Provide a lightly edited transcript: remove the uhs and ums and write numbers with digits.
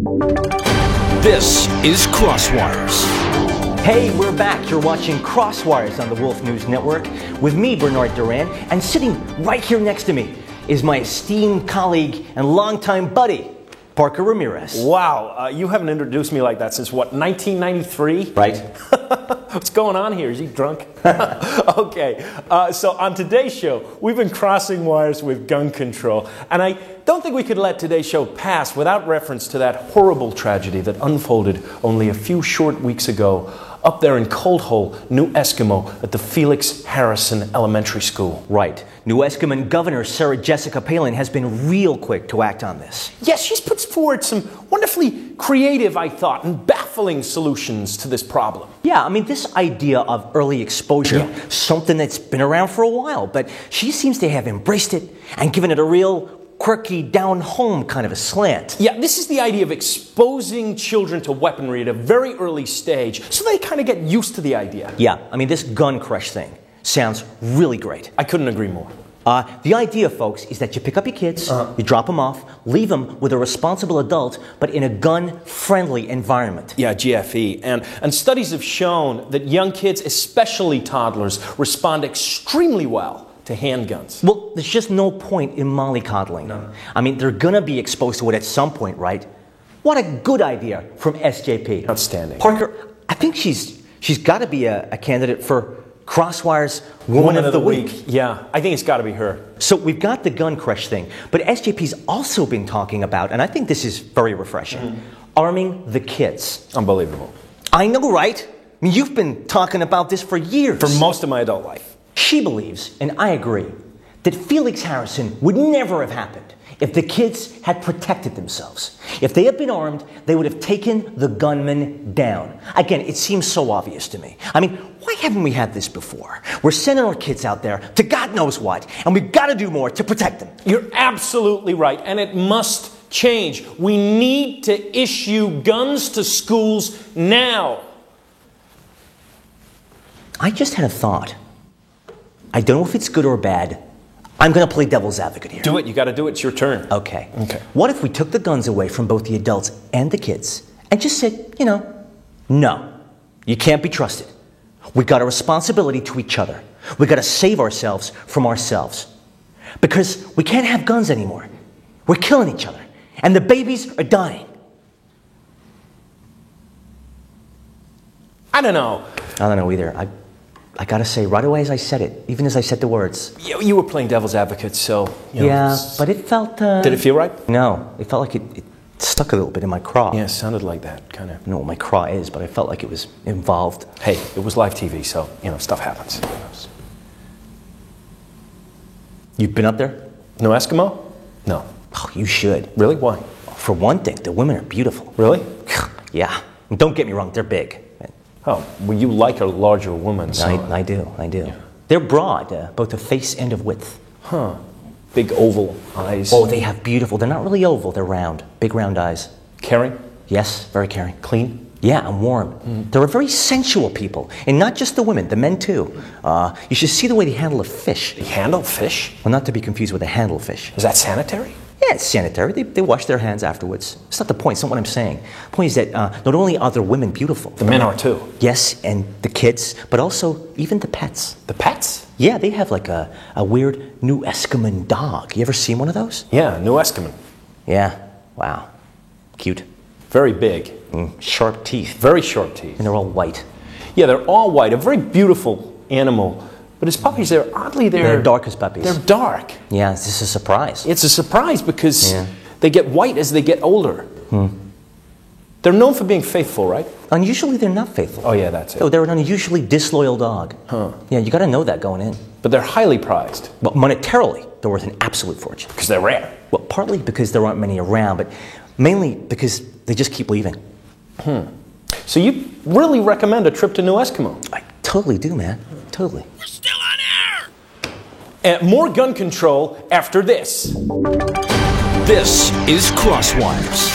This is Crosswires. Hey, we're back. You're watching Crosswires on the Wolf News Network with me, Bernard Duran, and sitting right here next to me is my esteemed colleague and longtime buddy, Parker Ramirez. Wow, you haven't introduced me like that since, what, 1993? Right. What's going on here? Is he drunk? Okay, so on today's show, we've been crossing wires with gun control, and I don't think we could let today's show pass without reference to that horrible tragedy that unfolded only a few short weeks ago up there in Cold Hole, New Eskimo, at the Felix Harrison Elementary School. Right. New Eskimo Governor Sarah Jessica Palin has been real quick to act on this. Yes, she's put forward some wonderfully creative, I thought, and baffling solutions to this problem. Yeah, I mean, this idea of early exposure, something that's been around for a while, but she seems to have embraced it and given it a real quirky, down-home kind of a slant. Yeah, this is the idea of exposing children to weaponry at a very early stage, so they kind of get used to the idea. Yeah, I mean, this gun crush thing sounds really great. I couldn't agree more. The idea, folks, is that you pick up your kids, you drop them off, leave them with a responsible adult, but in a gun-friendly environment. Yeah, GFE. And studies have shown that young kids, especially toddlers, respond extremely well to handguns. Well, there's just no point in mollycoddling. No. I mean, they're gonna be exposed to it at some point, right? What a good idea from SJP. Outstanding. Parker, I think she's got to be a candidate for Crosswire's Woman of the Week. Yeah, I think it's got to be her. So we've got the gun crush thing, but SJP's also been talking about, and I think this is very refreshing, arming the kids. Unbelievable. I know, right? I mean, you've been talking about this for years. For most of my adult life. She believes, and I agree, that Felix Harrison would never have happened if the kids had protected themselves. If they had been armed, they would have taken the gunman down. Again, it seems so obvious to me. I mean, why haven't we had this before? We're sending our kids out there to God knows what, and we've got to do more to protect them. You're absolutely right, and it must change. We need to issue guns to schools now. I just had a thought. I don't know if it's good or bad. I'm going to play devil's advocate here. Do it. You got to do it. It's your turn. Okay. What if we took the guns away from both the adults and the kids and just said, no, you can't be trusted. We got a responsibility to each other. We got to save ourselves from ourselves. Because we can't have guns anymore. We're killing each other. And the babies are dying. I don't know. I don't know either. I gotta say, right away as I said it, even as I said the words. You were playing devil's advocate, so... Yeah, but it felt... Did it feel right? No, it felt like it stuck a little bit in my craw. Yeah, it sounded like that, kind of. I don't know what my craw is, but I felt like it was involved. Hey, it was live TV, so, stuff happens. You've been up there? No Eskimo? No. Oh, you should. Really? Why? For one thing, the women are beautiful. Really? Yeah. And don't get me wrong, they're big. Oh, well, you like a larger woman, so... I do. Yeah. They're broad, both of face and of width. Huh. Big oval eyes. Oh, they have beautiful... They're not really oval, they're round. Big round eyes. Caring? Yes, very caring. Clean? Yeah, and warm. They're a very sensual people. And not just the women, the men too. You should see the way they handle a fish. They handle fish? Well, not to be confused with a handle fish. Is that sanitary? Yeah, it's sanitary. They wash their hands afterwards. It's not the point. It's not what I'm saying. The point is that not only are the women beautiful. The men are too. Yes, and the kids, but also even the pets. The pets? Yeah, they have like a weird New Eskimo dog. You ever seen one of those? Yeah, New Eskimo. Yeah. Wow. Cute. Very big. Sharp teeth. Very sharp teeth. And they're all white. Yeah, they're all white. A very beautiful animal. But his puppies, they're dark as puppies. They're dark. Yeah, this is a surprise. It's a surprise because they get white as they get older. They're known for being faithful, right? Unusually, they're not faithful. Oh, yeah, that's it. Oh, they're an unusually disloyal dog. Huh. Yeah, you got to know that going in. But they're highly prized. Well, monetarily, they're worth an absolute fortune. Because they're rare. Well, partly because there aren't many around, but mainly because they just keep leaving. So you really recommend a trip to New Eskimo? I totally do, man. Totally. We're still on air! And more gun control after this. This is Crosswires.